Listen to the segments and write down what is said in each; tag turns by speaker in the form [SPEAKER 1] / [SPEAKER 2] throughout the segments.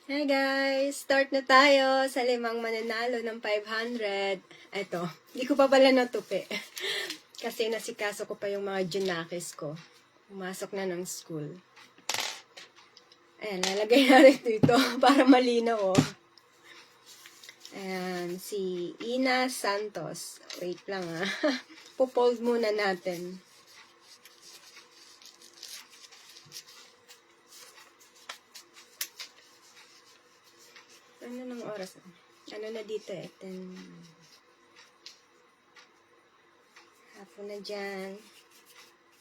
[SPEAKER 1] Hey guys! Start na tayo sa 5 mananalo ng 500. Eto, hindi ko pa pala natupi. Kasi nasikaso ko pa yung mga junakis ko. Pumasok na ng school. Ayan, lalagay na rin dito para malinaw oh. Ayan, si Ina Santos. Wait lang ah. Pupold muna natin. Ano ng oras? Ano na dito eh? 10. Hapon na dyan.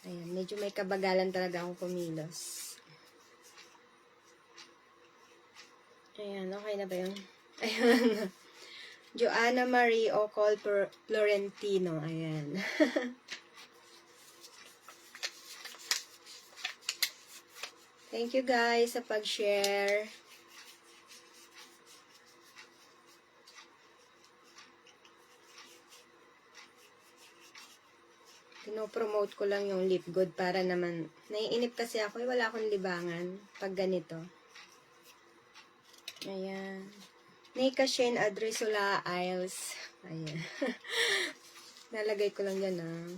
[SPEAKER 1] Ayan, medyo may kabagalan talaga akong kumilos. Ayan, okay na ba yun? Ayan. Joanna Marie Ocol Florentino. Ayan. Thank you guys sa pag-share. Pinopromote ko lang yung lip good para naman, naiinip kasi ako, wala akong libangan pag ganito. Ayan. Nika Shane Adresula Isles. Ayan. Nalagay ko lang yan ah.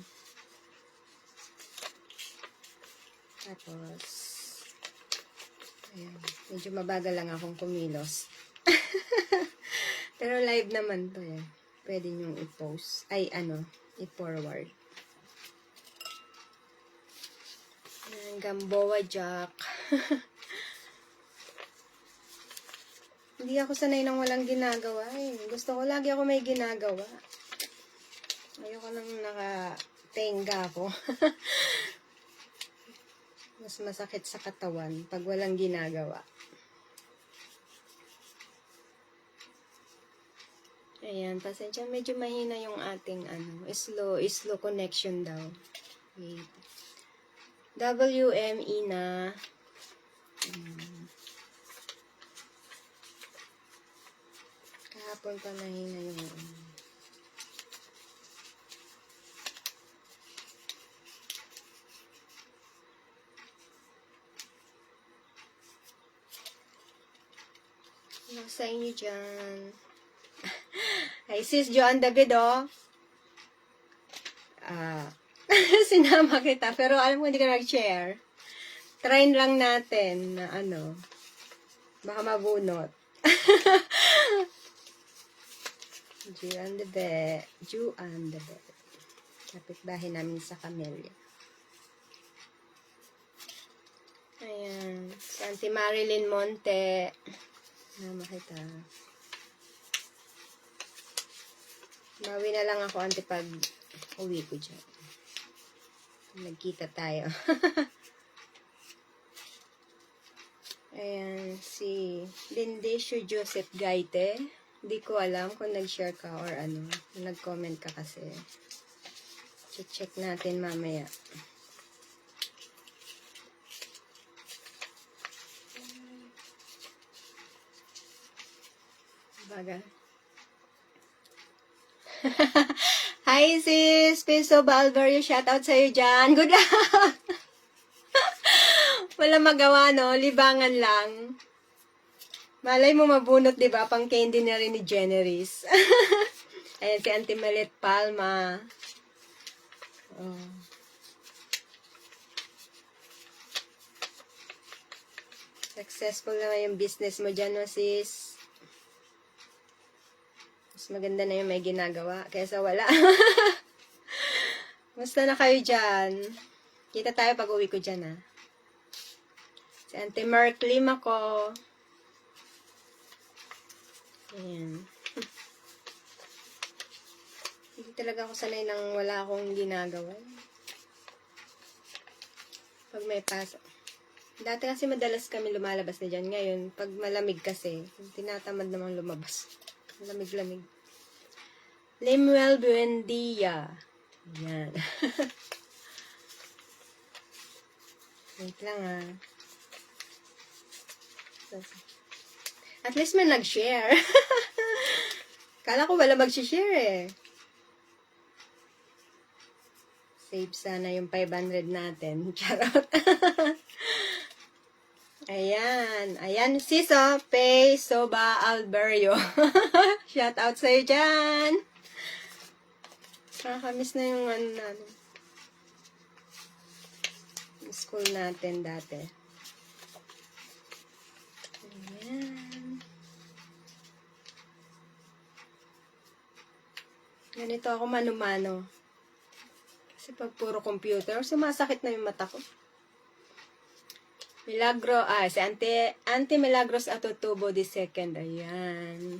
[SPEAKER 1] Tapos, ayan. Medyo mabagal lang akong kumilos. Pero live naman to eh. Pwede nyong i-post. Ay, i-forward. Ayan, Gamboa Jack. Hindi ako sanay nang walang ginagawa eh. Gusto ko lagi ako may ginagawa. Ayoko nang nakatenga ako. Mas masakit sa katawan pag walang ginagawa. Ayan, pasensya. Medyo mahina yung ating slow connection daw. Wait. WM Ina. Kahapon pa mahina yung Ano sa inyo dyan? Ay, sis Joan David, oh. Sinama kita. Pero alam ko hindi ka nag-share. Try lang natin na baka mabunot. Juan David. Kapitbahay namin sa Camellia. Ayan. Si Auntie Marilyn Monte. Sinama kita. Mawi na lang ako, Auntie, pag uwi ko dyan. Nagkita tayo. Ayan, si Lindesio Joseph Gaite. Hindi ko alam kung nag-share ka or nag-comment ka kasi. Check natin mamaya. Baga. Hi sis! Peso Balvario, shoutout sa'yo dyan. Good luck! Wala magawa, no? Libangan lang. Malay mo mabunot, di ba? Pang candy na rin ni Generis. Ayan, si Auntie Malit Palma. Oh. Successful naman yung business mo dyan, no, sis? Mas maganda na yung may ginagawa kaysa wala. Musta na kayo dyan? Kita tayo pag uwi ko dyan, ha? Si Auntie Mark Lima ko. Ayan. Hindi talaga ako sanay nang wala akong ginagawa. Pag may pasok. Dati kasi madalas kami lumalabas na dyan. Ngayon, pag malamig kasi, tinatamad namang lumabas. Lamig-lamig. Lemuel Buendia. Ayan. Wait lang ha. At least may nag-share. Kala ko wala mag-share eh. Save sana yung 500 natin. Charot. Ayan. Ayan, sis, oh. Pay Soba Alberio. Shout out sa'yo dyan. Nakakamiss na yung ano natin. School natin dati. Ayan. Ganito ako mano-mano. Kasi pag puro computer, sumasakit na yung mata ko. Milagro, si Auntie Milagros Atutubo the second. Ayan.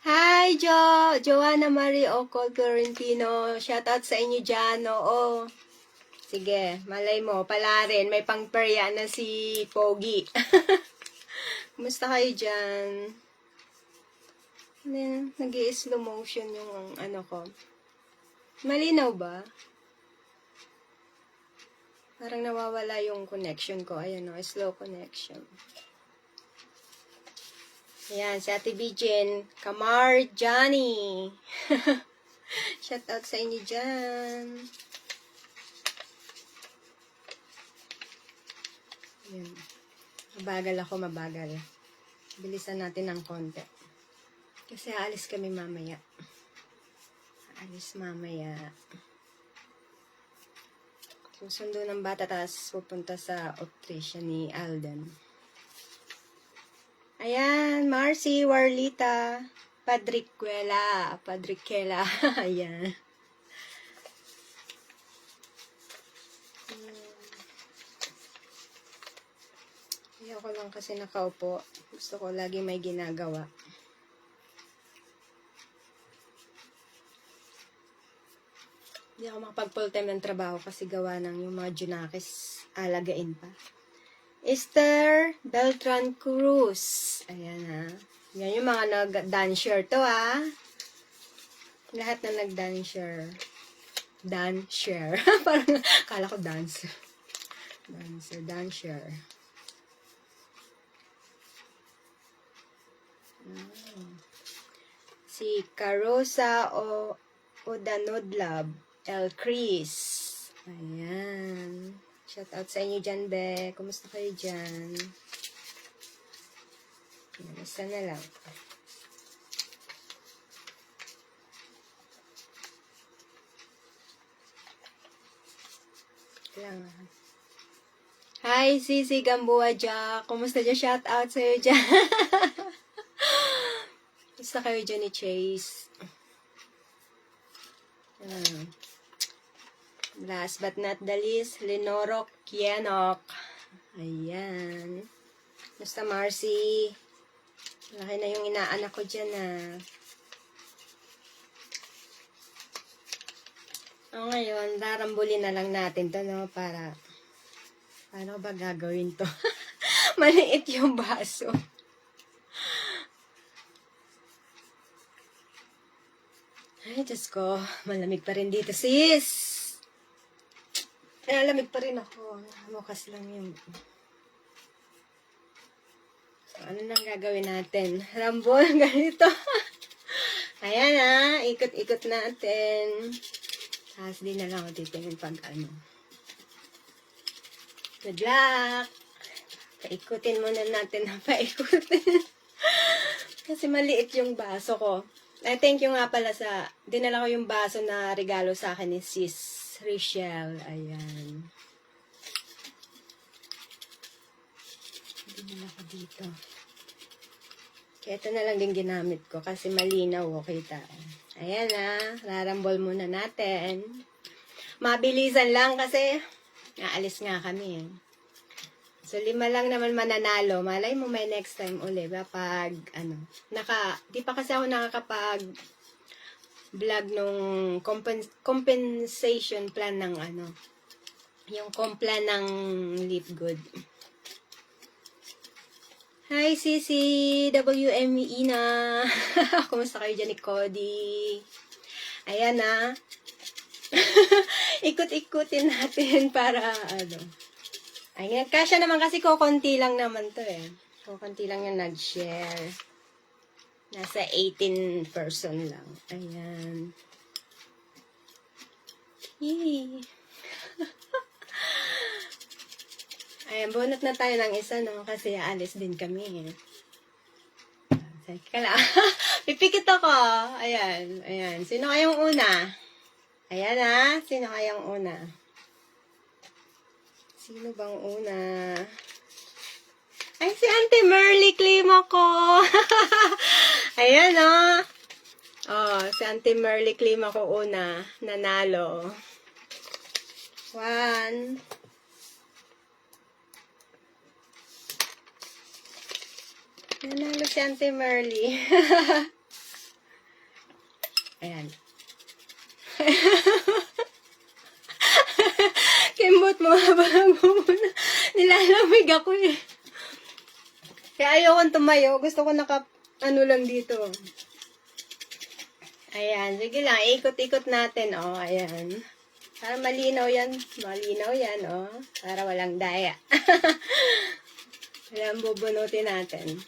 [SPEAKER 1] Hi, Joanna Marie Ocol Florentino. Shout out sa inyo dyan, oo. Sige, malay mo, pala rin. May pangperya na si Pogi. Kumusta kayo dyan? Nag-i-slow motion yung ano ko. Malinaw ba? Parang nawawala yung connection ko. Ayan o, slow connection. Ayan, si Ate Bijen. Kamar Johnny. Shout out sa inyo dyan. Ayan. Mabagal ako, mabagal. Bilisan natin ng konti. Kasi aalis kami mamaya. Aalis mamaya. Susundo ng bata, tapos pupunta sa optician ni Alden. Ayan, Marcy, Warlita, Padriquela. Ayan. Ayoko lang kasi nakaupo. Gusto ko lagi may ginagawa. Hindi ako makapag full time ng trabaho kasi gawa ng yung mga junakis alagain pa. Esther Beltran Cruz. Ayan ha. Yan yung mga nag-dancer to ha. Lahat na nag-dancer. Dancer. Parang kala ko dancer. Dancer. Si Carosa Odanodlab. El Chris. Ayan. Shout out sa inyo dyan, be. Kumusta kayo dyan? Isa na lang. Hi, Sisi Gamboa Jack. Kumusta dyan? Shout out sa iyo dyan. Kumusta kayo dyan ni Chase? Last but not the least, Lenorok Kienok. Ayan. Basta Marcy. Laki na yung inaanak ko dyan O ngayon, darambulin na lang natin to, no? Para, paano ba gagawin to? Maliit yung baso. Ay, Diyos ko. Malamig pa rin dito, sis. Lamig pa rin ako. Mukas lang yun. So, ano nang gagawin natin? Rambol, ganito. Ayan ikot-ikot natin. Tapos di na lang ako titingin pag ano. Good luck! Paikutin muna natin na paikutin. Kasi maliit yung baso ko. I thank you nga pala sa, dinala ko yung baso na regalo sa akin ni Sis Richelle. Ayan. Dinala ko dito. Kaya ito na lang din ginamit ko kasi malinaw, kita. Ayan rarambol muna natin. Mabilisan lang kasi naalis nga kami. So, 5 lang naman mananalo. Malay mo may next time uli. Pag, di pa kasi ako nakakapag vlog nung compensation plan ng yung complan ng Live Good. Hi, Sisi! WME na! Kumusta kayo dyan ni Cody? Ayan ikot-ikutin natin para Ay, nagkasya naman kasi kukunti lang naman to Kukunti lang yung nag-share. Nasa 18 person lang. Ayan. Yay! Ayan, bunot na tayo ng isa, no? Kasi aalis din kami. Teka lang. Pipikit ako. Ayan, ayan. Sino kayong una? Ayan ha. Sino kayong una? Sino bang una? Ay, si Auntie Merly, claim ako. Ayan o. Oh, si Auntie Merly, claim ako una. Nanalo. 1. Nanalo si Auntie Merly. Ayan. Kimbot mo habang muna. Nilalamig ako eh. Kaya ayokong tumayo. Gusto ko ano lang dito. Ayan. Sige lang. Ikot-ikot natin. Oh, ayan. Para malinaw yan. Malinaw yan. Oh. Para walang daya. Ayan, bubunutin natin.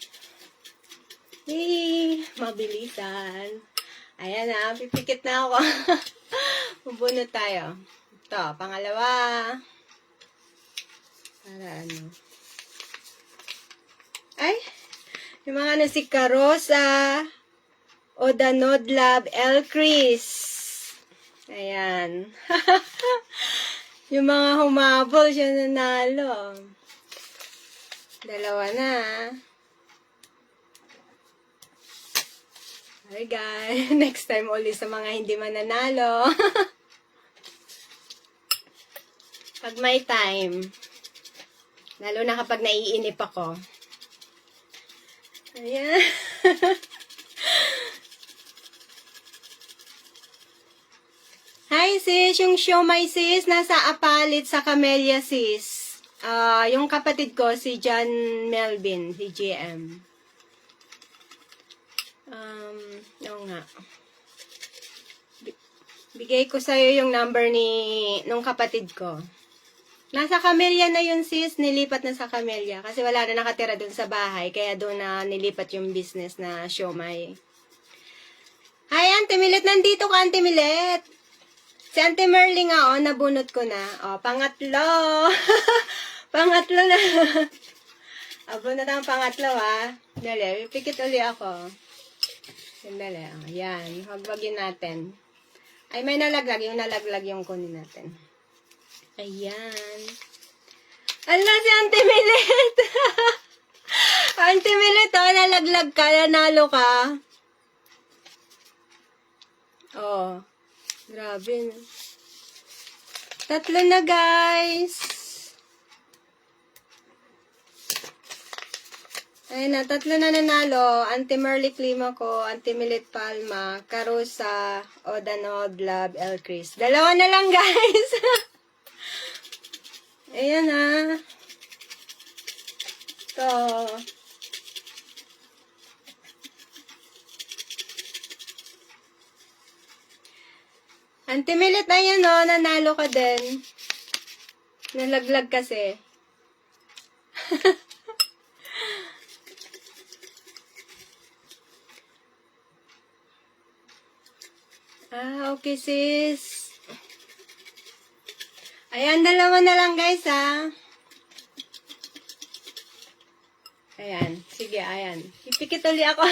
[SPEAKER 1] Yay! Mabilisan. Ayan na. Pipikit na ako. Bubunot tayo. Ito, pangalawa. Para ano. Ay! Yung mga si Carosa, Odanodlab, El Chris. Ayan. Yung mga humabol, siya nanalo. Dalawa na. Hi guys. Next time ulit sa mga hindi mananalo. Pag may time. Lalo na kapag naiinip ako. Ayan. Hi sis, yung siomay sis, nasa Apalit sa Camellia sis. Yung kapatid ko, si John Melvin, si GM. Oo nga. Bigay ko sa'yo yung number nung kapatid ko. Nasa Camellia na yun sis, nilipat na sa Camellia. Kasi wala na nakatira dun sa bahay, kaya doon na nilipat yung business na siomay. Hi Auntie Millet, nandito ka Auntie Millet. Si Auntie Merly nga, nabunot ko na. Pangatlo. Pangatlo na. Bunot ang pangatlo, Dali, pipikit uli ako. Sandali, yan. Hagbagin natin. Ay, may nalaglag. Yung nalaglag yung kunin natin. Ayan. Ala, si Auntie Millet. Auntie Millet, nalaglag ka. Nanalo ka. Grabe. 3 na, guys. Ayun na, 3 na nanalo. Auntie Merly Klima ko, Auntie Millet Palma, Carosa, Odanodlab, El Chris. 2 na lang, guys. Ayan na. Ito. Auntie Millet, ayan nanalo ka din. Nalaglag kasi. Okay sis. Ayan, 2 na lang guys Ayan, sige, ayan. Ipikit uli ako.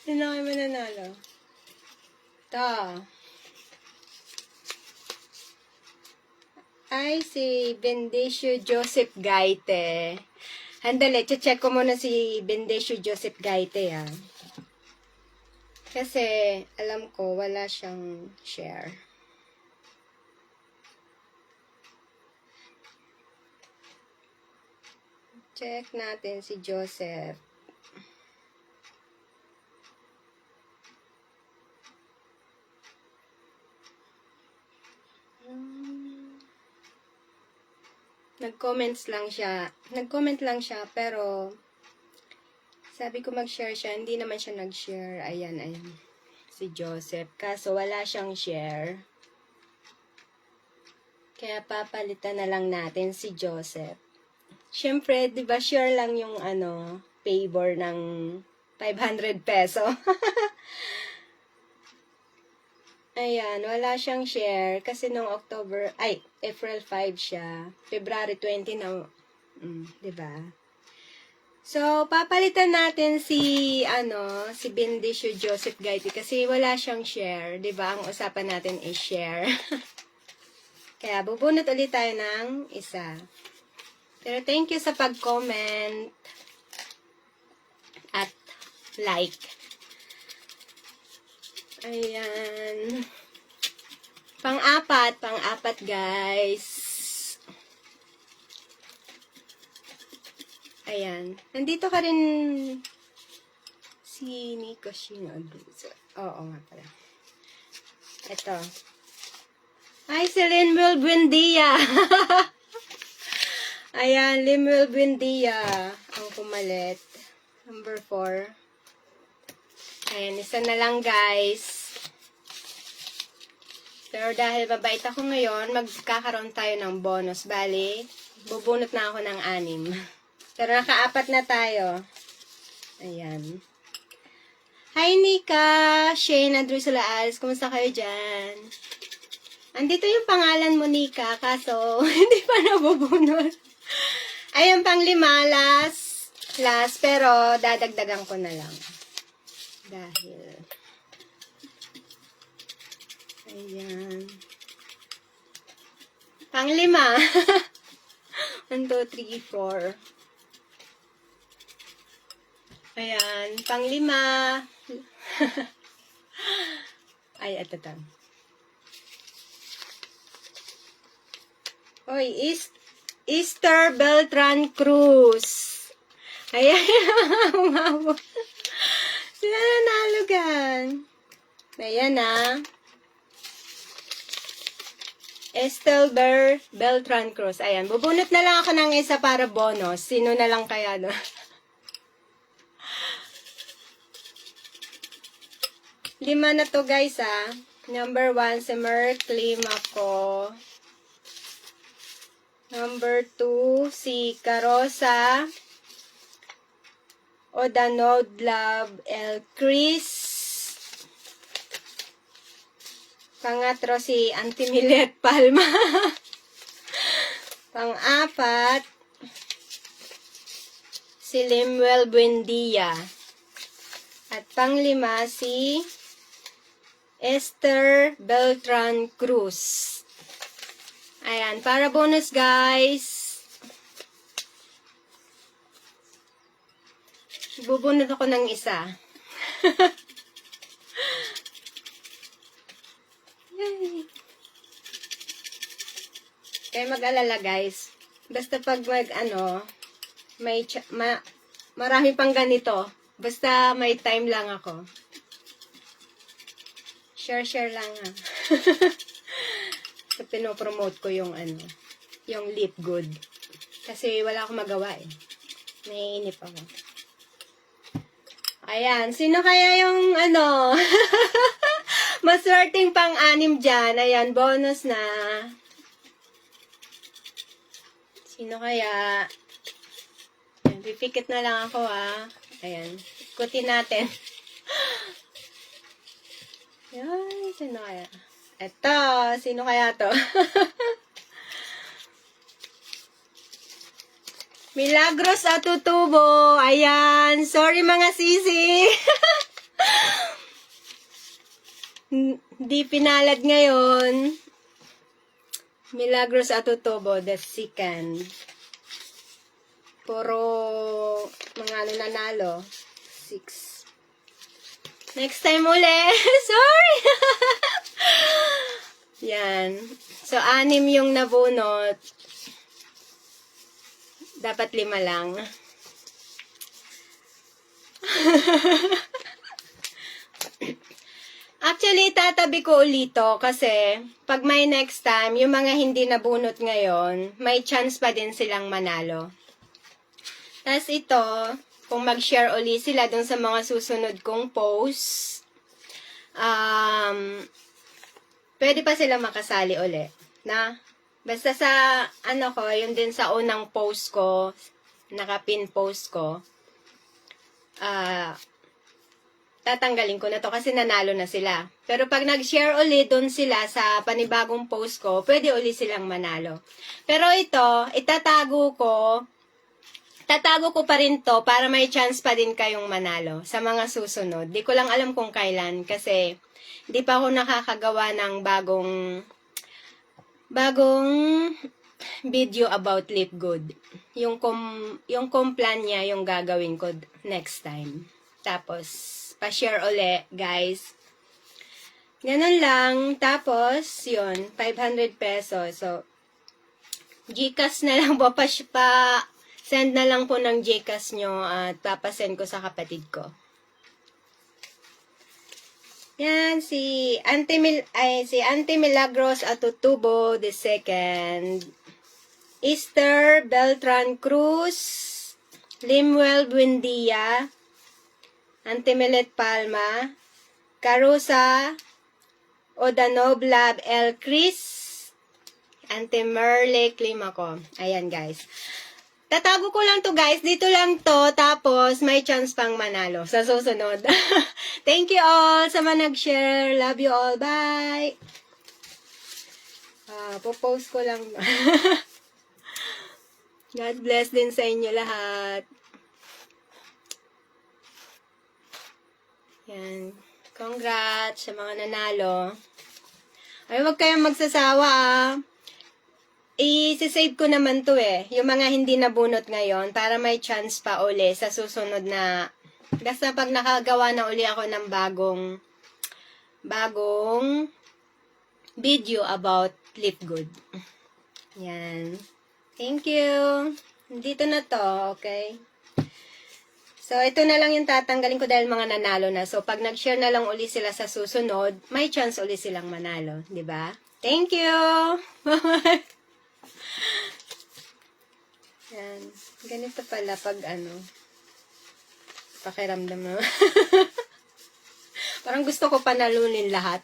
[SPEAKER 1] Sino kayo mananalo? Ito. Ay, si Bendecio Joseph Gaite. Handali, check ko muna si Bendecio Joseph Gaite, Kasi, alam ko, wala siyang share. Check natin si Joseph. Nag-comment lang siya, pero sabi ko mag-share siya, hindi naman siya nag-share. Ayan. Si Joseph. Kaso wala siyang share. Kaya papalitan na lang natin si Joseph. Siyempre, di ba share lang yung favor ng 500 peso. Ayan, wala siyang share kasi nung April 5 siya. February 20 na, 'di ba? So, papalitan natin si Bendisio Joseph Gaiti kasi wala siyang share, 'di ba? Ang usapan natin is share. Kaya bubunot ulit tayo ng isa. Pero thank you sa pag-comment at like. Ayan. Pang-apat guys. Ayan. Nandito ka rin si Nico Shinobu. Oo nga pala. Ito. Hi, si Linwell Buendia. Ayan, Linwell Buendia. Ang kumalit. Number 4. Ayan, isa na lang guys. Pero dahil mabait ako ngayon, magkakaroon tayo ng bonus. Bali, bubunot na ako ng 6. Pero naka-4 na tayo. Ayan. Hi Nika, Shane, Andrew Sulaals. Kumusta kayo dyan? Andito yung pangalan mo Nika, kaso hindi pa nabubunot. Ayan pang 5, last, pero dadagdagan ko na lang. Dahil, ayan. Pang 5. 1, 2, 3, 4. Ayan, pang 5. Ay, ito. Oy, Easter Beltran Cruz. Ayan, umabot. Sila nanalugan. Ayan Estelber Beltran Cruz. Ayan, bubunot na lang ako ng isa para bonus. Sino na lang kaya no? Lima na to guys Number 1 si Merck, 5 ako. Number 2 si Carosa. Odanod Love El Chris. Pangatlo si Auntie Milet Palma. Pang-4 si Limwell Buendia. At pang-5 si Esther Beltran Cruz. Ayan, para bonus guys. Bubunot ako ng isa. Yay. Kaya mag-alala guys. Basta pag marami pang ganito. Basta may time lang ako. Share lang So, pinopromote ko yung yung lip good. Kasi wala akong magawa Naiinip ako. Ayan, sino kaya yung maswerteng pang-6 dyan? Ayan, bonus na. Sino kaya? Ayan, pipikit na lang ako Ayan, ikutin natin. Ayan, sino kaya? Eto, sino kaya to? Milagros Atutubo. Ayan. Sorry mga sisi. Hindi pinalad ngayon. Milagros Atutubo, the second. Puro mga nanalo. 6. Next time uli. Sorry. Yan. So, 6 yung nabunot. Dapat 5 lang. Actually, tatabi ko ulito kasi pag may next time, yung mga hindi nabunot ngayon, may chance pa din silang manalo. Tapos ito, kung mag-share uli sila dun sa mga susunod kong posts, pwede pa sila makasali uli. Basta sa, yun din sa unang post ko, naka-pin post ko, tatanggalin ko na to kasi nanalo na sila. Pero pag nag-share ulit doon sila sa panibagong post ko, pwede ulit silang manalo. Pero ito, tatago ko pa rin to para may chance pa din kayong manalo sa mga susunod. Di ko lang alam kung kailan kasi di pa ako nakakagawa ng bagong video about Lip Good. Yung plan niya, yung gagawin ko next time. Tapos, pa-share uli, guys. Ganun lang. Tapos, yun, 500 pesos. So, Gcash na lang po, send na lang po ng Gcash nyo at papasend ko sa kapatid ko. Yan, si Auntie Milagros Atutubo II. Esther Beltran Cruz. Limuel Buendia. Auntie Milet Palma. Carusa Odanoblab El Cris. Auntie Merle Climaco. Ayan, guys. Tatago ko lang to, guys. Dito lang to. Tapos, may chance pang manalo sa susunod. Thank you all sa mga nag-share. Love you all. Bye! Po-post ko lang. God bless din sa inyo lahat. Yan. Congrats sa mga nanalo. Ay, huwag kayong magsasawa, I-save ko naman to yung mga hindi nabunot ngayon para may chance pa uli sa susunod na basta pag nakagawa na uli ako ng bagong video about Lip Good. Yan. Thank you. Dito na to, okay? So, ito na lang yung tatanggalin ko dahil mga nanalo na. So, pag nag-share na lang uli sila sa susunod, may chance uli silang manalo. 'Di ba? Thank you! Bye-bye! Yan. Ganito pala pag pakiramdam na. Parang gusto ko panalunin lahat.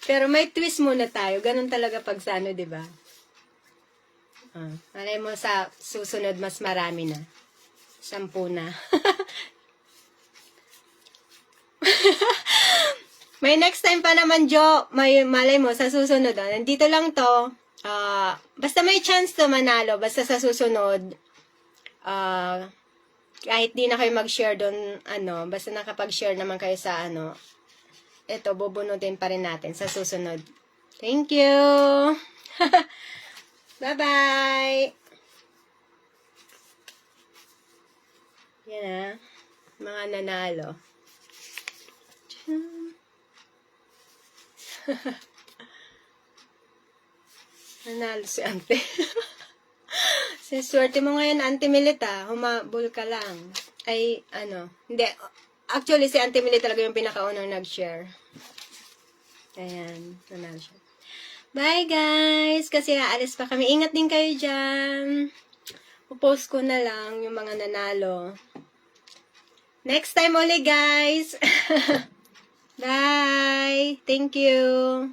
[SPEAKER 1] Pero may twist muna tayo. Ganun talaga pag sa diba? Malay mo sa susunod mas marami na. 10 na. May next time pa naman, Jo. Malay mo sa susunod. Nandito lang to. Basta may chance to manalo, basta sa susunod, kahit di na kayo mag-share doon, basta nakapag-share naman kayo sa ito, bubunutin pa rin natin sa susunod. Thank you! Bye-bye! Yan mga nanalo. Nanalo si Ante. Swerte mo ngayon, Ante Milita. Humabol ka lang. Ay, hindi. Actually, si Ante Milita talaga yung pinakaunang nag-share. Ayan, nanalo siya. Bye, guys! Kasi aalis pa kami. Ingat din kayo dyan. Pupost ko na lang yung mga nanalo. Next time ulit, guys! Bye! Thank you!